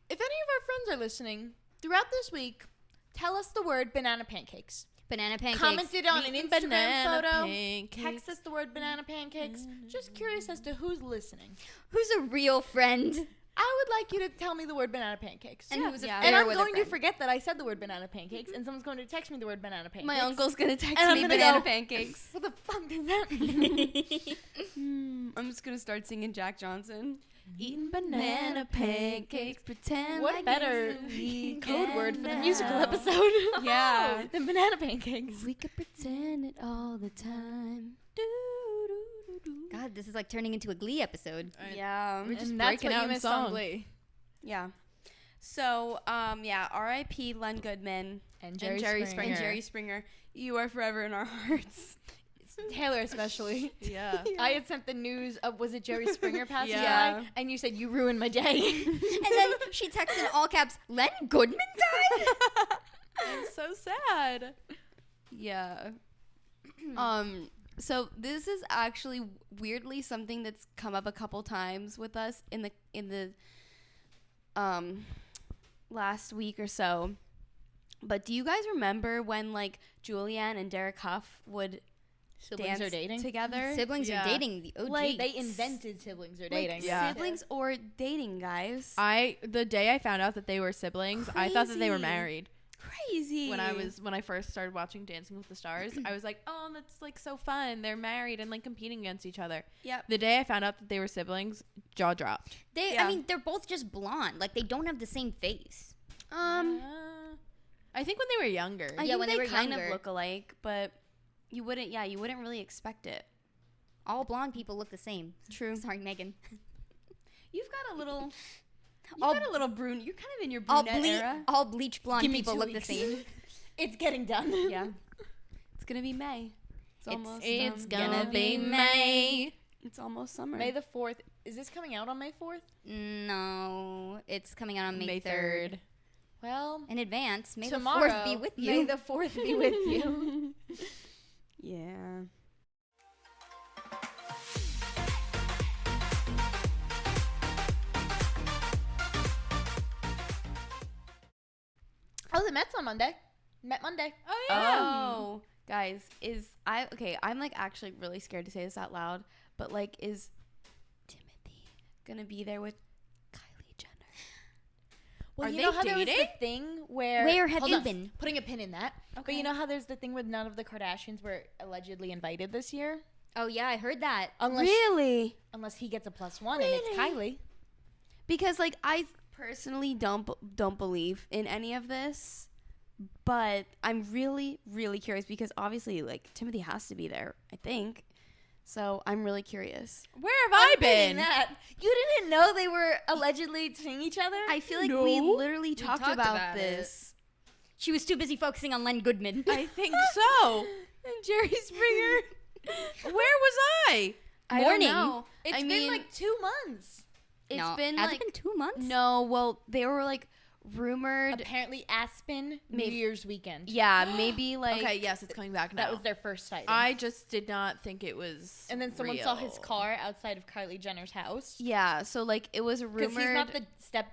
If any of our friends are listening, throughout this week, tell us the word banana pancakes. Banana pancakes. Comment it on an Instagram Banana photo. pancakes. Text us the word banana pancakes. Just curious as to who's listening. Who's a real friend? I would like you to tell me the word banana pancakes. And who's a Yeah. fair And I'm with a going to friend? forget that I said the word banana pancakes, and someone's going to text me the word banana pancakes. My uncle's gonna text And I'm me gonna banana go, pancakes. What the fuck does that mean? I'm just gonna start singing Jack Johnson. Eating Banana pancakes, pretend What like better it's the code word for the weekend musical now. episode? Yeah. than banana pancakes. We could pretend it all the time. God, this is like turning into a Glee episode. Yeah. We're just And that's breaking what out you in missed on song. Glee. Yeah. So, yeah, R.I.P. Len Goodman And and Jerry Springer. You are forever in our hearts. Taylor especially. Yeah. I had sent the news of, was it Jerry Springer passing Yeah. by? And you said, you ruined my day. And then she texted in all caps, Len Goodman died? I'm so sad. Yeah. So this is actually weirdly something that's come up a couple times with us in the last week or so. But do you guys remember when like Julianne and Derek Huff would Siblings dance are dating? together? Siblings Yeah. are dating the OG. Like, They invented siblings are dating. Like Yeah. siblings or dating, guys. The day I found out that they were siblings, I thought that they were Crazy. married. Crazy. When I first started watching Dancing with the Stars, I was like, oh, that's like so fun. They're married and like competing against each other. Yep. The day I found out that they were siblings, jaw dropped. Yeah. I mean, they're both just blonde. Like, they don't have the same face. I think when they were younger. I Yeah, think when they they were kind younger. of look alike, but you wouldn't really expect it. All blonde people look the same. True. Sorry, Meghan. You've got a little. All- You've got a little brune. You're kind of in your All, brunette era. all bleach blonde Give me people 2 look the weeks. same. It's getting done. Yeah. It's gonna be May. It's almost. It's gonna gonna be May. It's almost summer. May the 4th. Is this coming out on May 4th? No, it's coming out on May 3rd. 3rd. Well, In advance, May tomorrow, the 4th be with you. May the 4th be with you. Yeah. Oh, the Met's on Monday. Met Monday. Oh Oh, guys, I'm like actually really scared to say this out loud, but like, is Timothy gonna be there with Kylie Jenner? Well, Are you they know how there was dating? the thing where... Where have Hold you on, been? Putting a pin in that. But you know how there's the thing with none of the Kardashians were allegedly invited this year? Oh, yeah, I heard that. Unless Really? unless he gets a +1 and it's Kylie. Because like I personally don't believe in any of this. But I'm really, really curious because obviously, like, Timothy has to be there, I think. So I'm really curious. Where have I Saying been? that. You didn't know they were allegedly seeing each other? I feel like we literally talked talked about about this. She was too busy focusing on Len Goodman. I think so. And Jerry Springer. Where was I? I don't Morning. know. It's I been mean, like 2 months. it's No, been has like it been 2 months? no. Well, they were like rumored. Apparently Aspen, New Maybe- Year's weekend. Yeah, maybe like. Okay, yes, it's coming back now. That was their first sighting. I just did not think it was. and then someone saw his real. car outside of Kylie Jenner's house. Yeah, so like it was rumored. Because he's not the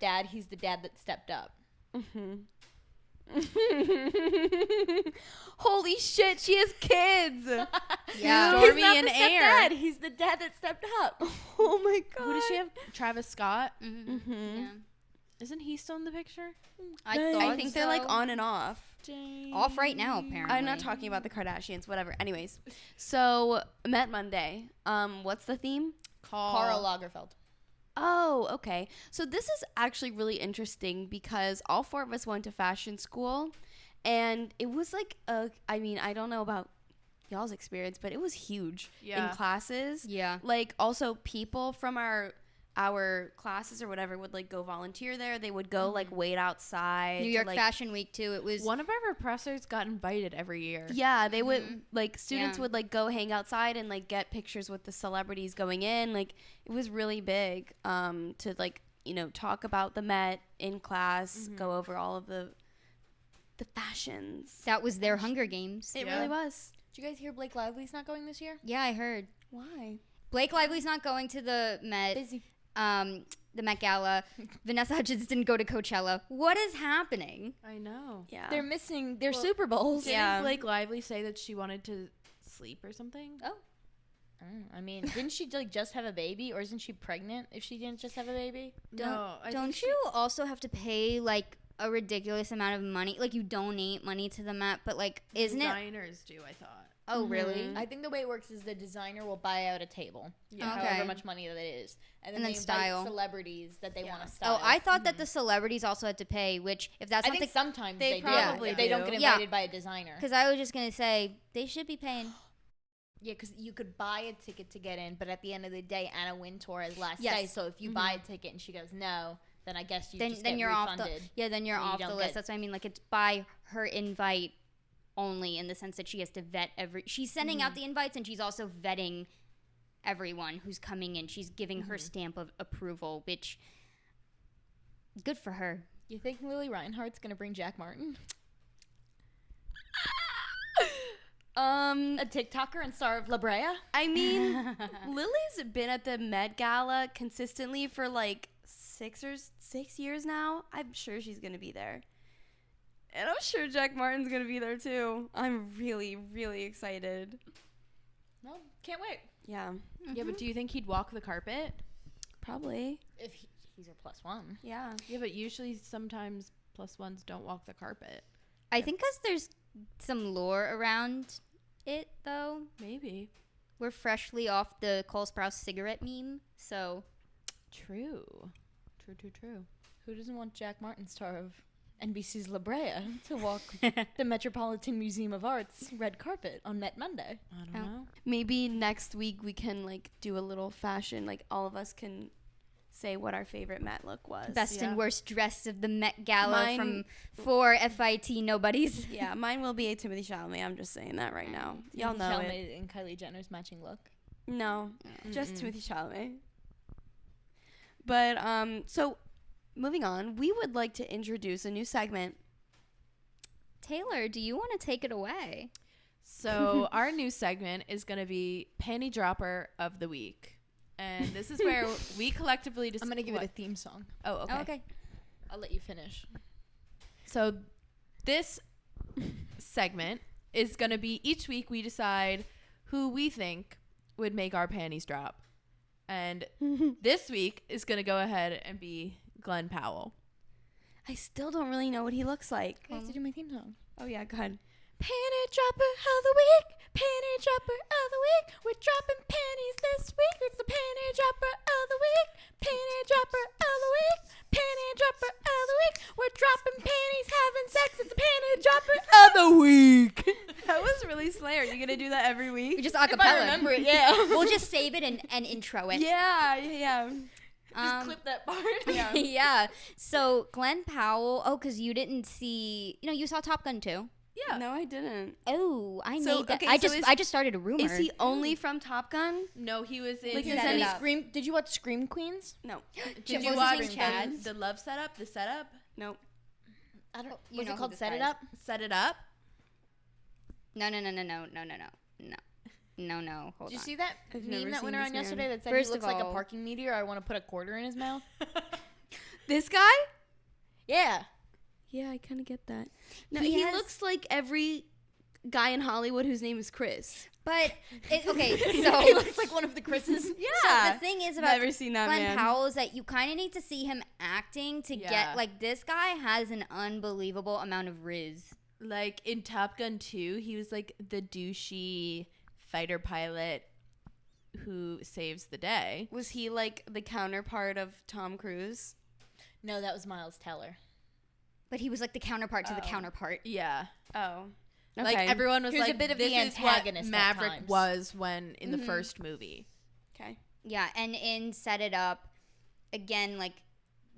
stepdad, he's the dad that stepped up. Holy shit, she has kids. Yeah. Stormy he's not and the Air. stepdad, he's the dad that stepped up. Oh my god. Who does she have? Travis Scott. Mm-hmm. Mhm. Yeah. Isn't he still in the picture? I I think they're like so. on and off. Off right now, apparently. I'm not talking about the Kardashians, whatever. Anyways, so Met Monday. What's the theme? Karl Lagerfeld. Oh, okay. So this is actually really interesting because all 4 of us went to fashion school, and it was like I mean, I don't know about y'all's experience, but it was huge Yeah. in classes. Yeah. Like also people from our classes or whatever would like go volunteer there. They would go like wait outside. New to, York like, Fashion Week, too. It was. One of our professors got invited every year. Yeah, they would like students Yeah. would like go hang outside and like get pictures with the celebrities going in. Like it was really big to like, you know, talk about the Met in class, go over all of the fashions. That was their Hunger Games. It Yeah. really was. Did you guys hear Blake Lively's not going this year? Yeah, I heard. Why? Blake Lively's not going to the Met. Busy. The Met Gala. Vanessa Hudgens didn't go to Coachella. What is happening? I know. Yeah. They're missing their Well, Super Bowls. Didn't Yeah. Blake Lively say that she wanted to sleep or something? Oh. I mean, didn't she like just have a baby, or isn't she pregnant if she didn't just have a baby? No, I think Don't you also have to pay like a ridiculous amount of money? Like you donate money to the Met, but like isn't it? designers do? I thought. Oh, really? I think the way it works is the designer will buy out a table, Yeah. Okay. however much money that it is, and then And they then invite style. celebrities that they Yeah. want to style. Oh, I thought that the celebrities also had to pay, which if that's I not think the sometimes They they do. probably If they don't do. get Yeah. invited by a designer. because I was just gonna say they should be paying. Yeah, because you could buy a ticket to get in, but at the end of the day, Anna Wintour is last Yes. day. So if you buy a ticket and she goes no, then I guess you Then just then get you're refunded. off the then you're and you off the don't list. get- That's what I mean. Like it's by her invite only in the sense that she has to vet she's sending out the invites and she's also vetting everyone who's coming in. She's giving her stamp of approval, which good for her. You think Lily Reinhardt's gonna bring Jack Martin, a TikToker and star of La Brea? I mean, Lily's been at the Met Gala consistently for like 6 years now. I'm sure she's gonna be there. And I'm sure Jack Martin's gonna be there too. I'm really, really excited. No, can't wait. Yeah, Yeah, but do you think he'd walk the carpet? probably. If he's a +1. Yeah. Yeah, but usually sometimes +1s don't walk the carpet. I think because there's some lore around it, though. Maybe. We're freshly off the Cole Sprouse cigarette meme, so True. True. Who doesn't want Jack Martin, star of NBC's La Brea, to walk the Metropolitan Museum of Art's red carpet on Met Monday? I don't know. Maybe next week we can like do a little fashion. Like all of us can say what our favorite Met look was. best Yeah. and worst dress of the Met Gala Mine- from 4 FIT nobodies. Yeah, mine will be a Timothy Chalamet. I'm just saying that right now. Y'all know it. Chalamet and Kylie Jenner's matching look. No, just Timothy Chalamet. But so moving on, we would like to introduce a new segment. Taylor, do you want to take it away? So our new segment is going to be Panty Dropper of the Week. And this is where we collectively I'm gonna give it a theme song. Oh, okay. Oh, okay. I'll let you finish. So this segment is going to be each week we decide who we think would make our panties drop. And this week is going to go ahead and be Glenn Powell. I still don't really know what he looks like. I have to do my theme song. Oh yeah, go ahead. Panty dropper of the week. Panty dropper of the week. We're dropping panties this week. It's the panty dropper of the week. Panty dropper of the week. Panty dropper of the week. We're dropping panties, having sex. It's the panty dropper that every We week? just If I acapella. remember it, yeah. We'll just save it and intro it. Yeah. Just clip that part. Yeah. Yeah. So Glenn Powell. Oh, because you didn't see. You saw Top Gun too. Yeah. No, I didn't. Oh, I So, made that. okay, I so just started a rumor. Is he only from Top Gun? No, he was in. Like, Did Set any It Up. Scream? Did you watch Scream Queens? No. Did What's you his watch name, Chad? the love setup? The setup? Nope. I don't. You Was know it who called this Set guy It is. Up? Set it up. No. Hold Did you on. see that I've meme never that seen went this around man. yesterday that said First he looks of like a all- parking meteor? I want to put a quarter in his mouth. This guy? Yeah. Yeah, I kind of get that. No, He he has- looks like every guy in Hollywood whose name is Chris. But okay, he so looks like one of the Chris's. so the thing is about Never seen that Glenn man. Powell is that you kind of need to see him acting to Yeah. get like this guy has an unbelievable amount of riz. Like in Top Gun 2, he was like the douchey fighter pilot who saves the day. Was he like the counterpart of Tom Cruise? No, that was Miles Teller. But he was like the counterpart to the counterpart. Yeah. Oh. Like everyone was He was a like, bit of this the is what antagonist at Maverick times. was when in the first movie. Okay. Yeah, and in Set It Up, again, like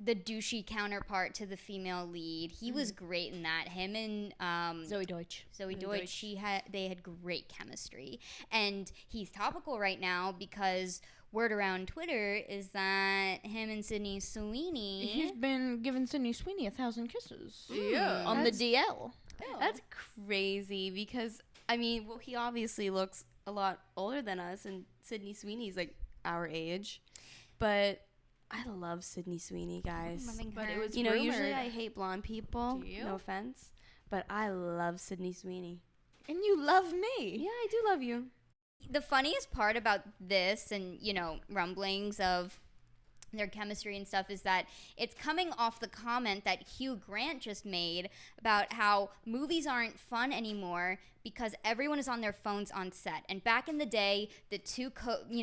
the douchey counterpart to the female lead. He was great in that. Him and Zoe Deutsch. Zoe Deutsch, they had great chemistry. And he's topical right now because word around Twitter is that him and Sydney Sweeney. He's been giving Sydney Sweeney 1,000 kisses. Yeah. On the DL. That's crazy because, I mean, well, he obviously looks a lot older than us, and Sydney Sweeney's like our age. But I love Sydney Sweeney, guys. Loving But her. it was Usually rumored. I hate blonde people. Do you? No offense. But I love Sydney Sweeney. And you love me. Yeah, I do love you. The funniest part about this and, rumblings of their chemistry and stuff is that it's coming off the comment that Hugh Grant just made about how movies aren't fun anymore because everyone is on their phones on set. And back in the day, the two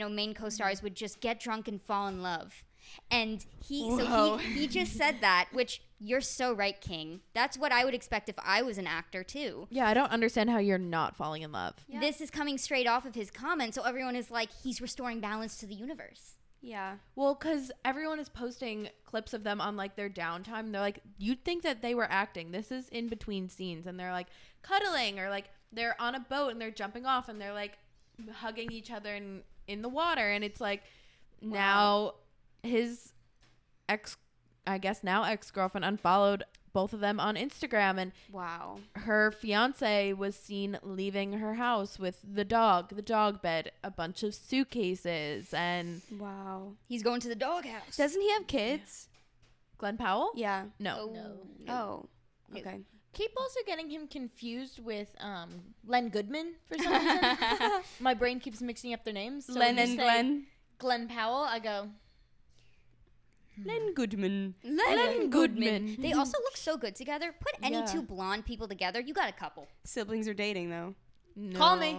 main co-stars would just get drunk and fall in love. And he just said that, which you're so right, King. That's what I would expect if I was an actor too. Yeah, I don't understand how you're not falling in love. Yeah. This is coming straight off of his comment, so everyone is like, he's restoring balance to the universe. Yeah. Well, because everyone is posting clips of them on like their downtime. They're like, you'd think that they were acting. This is in between scenes. And they're like cuddling or like they're on a boat and they're jumping off and they're like hugging each other in the water. And it's like now his ex-girlfriend unfollowed both of them on Instagram, and Wow. her fiance was seen leaving her house with the dog bed, a bunch of suitcases, and Wow. He's going to the doghouse. Doesn't he have kids? Glenn Powell? Yeah. No. Oh. No. Okay. Keep also getting him confused with Len Goodman for some reason. My brain keeps mixing up their names. So Len when you and say Glenn. Glenn Powell, I go, Len Goodman. Len Goodman. Goodman. They also look so good together. Put any Yeah. two blonde people together, you got a couple. Siblings are dating though. No. Call me.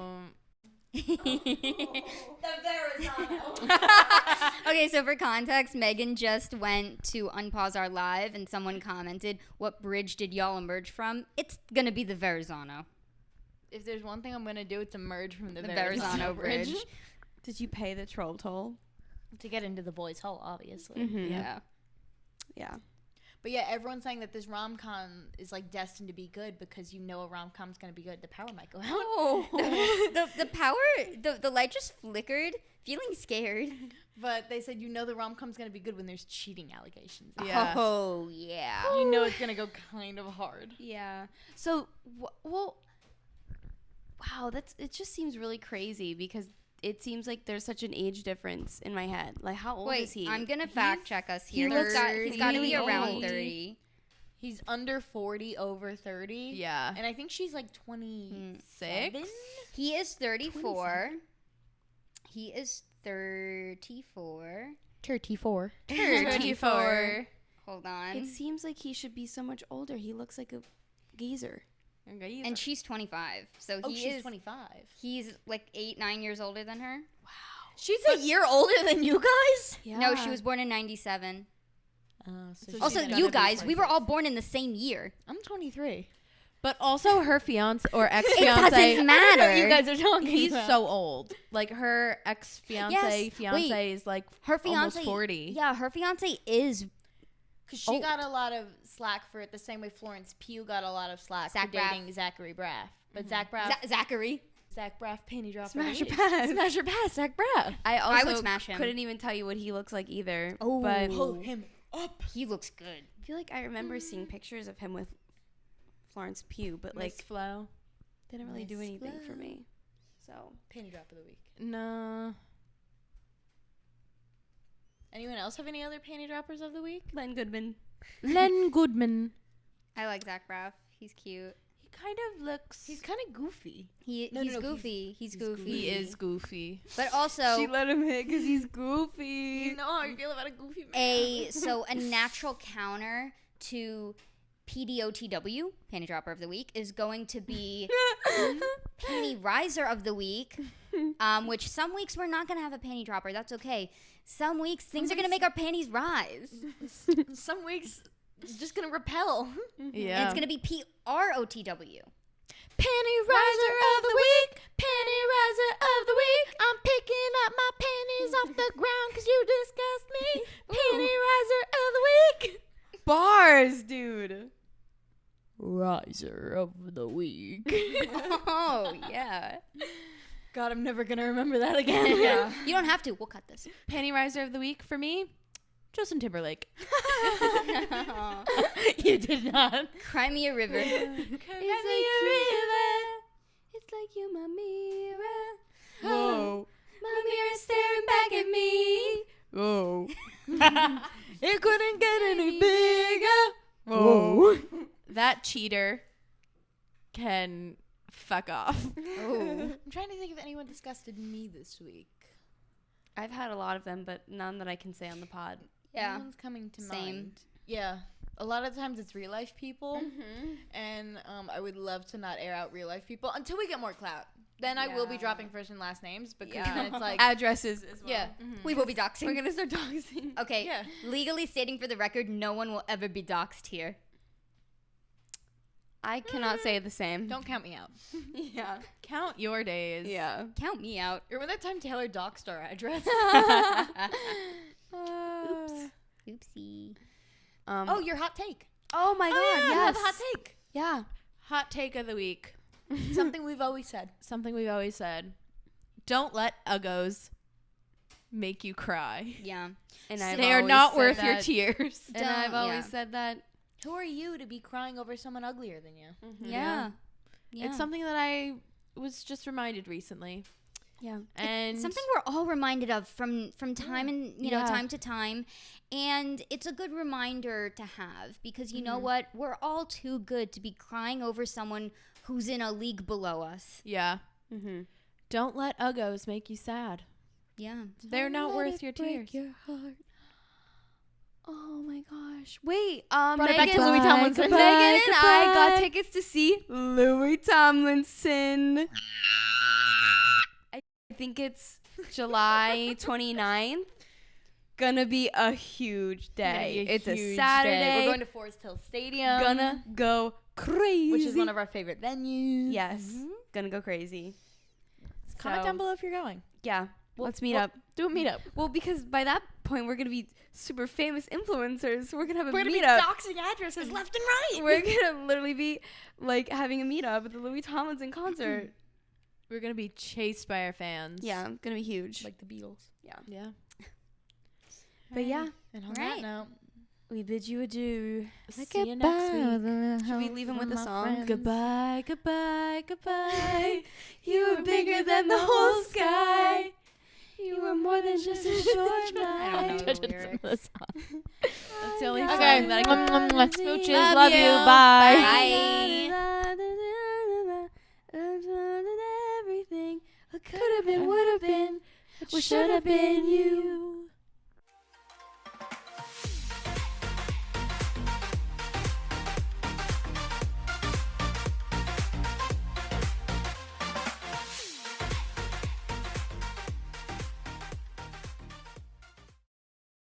Okay, so for context, Meghan just went to unpause our live and someone commented, "What bridge did y'all emerge from?" It's going to be the Verrazano. if there's one thing I'm going to do, it's emerge from the, The Verrazano Verrazano Bridge. Did you pay the troll toll? to get into the boys' hall, obviously. Mm-hmm. Yeah. Yeah. But yeah, everyone's saying that this rom-com is like destined to be good because you know a rom-com's going to be good. The power might go out. Oh. The power, the light just flickered, feeling scared. But they said you know the rom-com's going to be good when there's cheating allegations. Yeah. Oh, yeah. You know it's going to go kind of hard. Yeah. So, well, wow, it just seems really crazy because it seems like there's such an age difference in my head. Like, how old Wait, is he? I'm going to fact check us here. he looks He's got to be 30. around 30. He's under 40, over 30. Yeah. And I think she's like 26. 6? He is 34. He is 34. 34. 34. Hold on. It seems like he should be so much older. He looks like a geezer. And she's 25. So Oh, he she's is 25. He's like 8-9 years older than her. She's a year older than you guys? Yeah. No, she was born in 97. So she's Also, gonna you be guys, we were 26. all born in the same year. I'm 23. But also her fiance or It ex-fiance. doesn't matter. You guys are talking He's about. so old. Like her ex-fiance, Yes. Wait. is like Her fiance, almost 40. Yeah, her fiance is Because she got a lot of slack for it the same way Florence Pugh got a lot of slack Zach for dating Zachary Braff. But Zach Braff, Zachary. Zach Braff, panty dropper. Smash of or the pass. week. Smash or pass, Zach Braff. I also would smash him. couldn't even tell you what he looks like either. Oh. But Pull him up. He looks good. I feel like I remember seeing pictures of him with Florence Pugh, but Like like Flo. didn't really do Miss anything for Flo. me. So Panty drop of the week. No. Anyone else have any other panty droppers of the week? Len Goodman. Len Goodman. I like Zach Braff. He's cute. He kind of looks. He's kind of goofy. He's goofy. He's goofy. He is goofy. But also She let him hit because he's goofy. You know how I feel about a goofy man. a natural counter to PDOTW, Panty Dropper of the Week, is going to be Panty Riser of the Week, which some weeks we're not going to have a Panty Dropper. That's okay. Some weeks things are going to make our panties rise. Some weeks it's just gonna repel. And Yeah. it's going to be PROTW. Panty riser of the week. Panty riser of the week. I'm picking up my panties off the ground because you disgust me. Panty riser of the week. Bars, dude. Riser of the week. Oh, yeah. God, I'm never gonna remember that again. Yeah. You don't have to. We'll cut this. Panty riser of the week for me, Justin Timberlake. You did not. Cry me a river. It's like you, my mirror. Whoa. My mirror staring back at me. Whoa. It couldn't get any bigger. Whoa. That cheater can fuck off. Oh. I'm trying to think if anyone disgusted me this week. I've had a lot of them, but none that I can say on the pod. Yeah. No one's coming to Same. mind. Yeah. A lot of times it's real life people, Mm-hmm. and I would love to not air out real life people until we get more clout. Then I will be Yeah. dropping first and last names because Yeah. then it's like, Addresses as well. yeah, We will be doxing. We're gonna start doxing. Okay. Yeah. Legally stating for the record, no one will ever be doxed here. I cannot say the same. don't count me out. Yeah. Count your days. Yeah. Count me out. Remember that time Taylor doxed our address? Oops. Oopsie. Oh, your hot take. Oh my god. I Yes. have a hot take. Yeah. Hot take of the week. Something we've always said. Something we've always said. Don't let uggos make you cry. Yeah. And So I've They are always not said worth your that. tears. And I've Don't- always yeah. said that. Who are you to be crying over someone uglier than you? Yeah. Yeah. It's something that I was just reminded recently. Yeah. And something we're all reminded of from time and Yeah. time to time, and it's a good reminder to have because you know what, we're all too good to be crying over someone who's in a league below us. yeah. Mm-hmm. Don't let uggos make you sad. Yeah. They're not worth your tears. Your heart. Oh my gosh. Wait, Brought it back to Megan, Louis Tomlinson. Megan and I Goodbye. got tickets to see Louis Tomlinson. I think it's July 29th. Gonna be a huge day. It's a Saturday. We're going to Forest Hill Stadium. Gonna go crazy. which is one of our favorite venues. Yes. Gonna go crazy. Comment So, down below if you're going. Yeah. Let's meet we'll up. Do a meetup. Well, because by that point we're gonna be super famous influencers. We're gonna have a We're gonna meetup. be doxing addresses left and right. We're gonna literally be like having a meetup at the Louis Tomlinson concert. We're going to be chased by our fans. Yeah, gonna be huge. like the Beatles. Yeah. But yeah, And on Right. that note, we bid you adieu. See you next week. Should we leave him with a song? Goodbye, goodbye, goodbye. You were bigger than the whole sky. You were more than just a short I don't know night. the lyrics. That's the only Okay. song that I can... smooches. Love Love you. you. Bye. Bye. Everything could have been, would have been, what should have been you.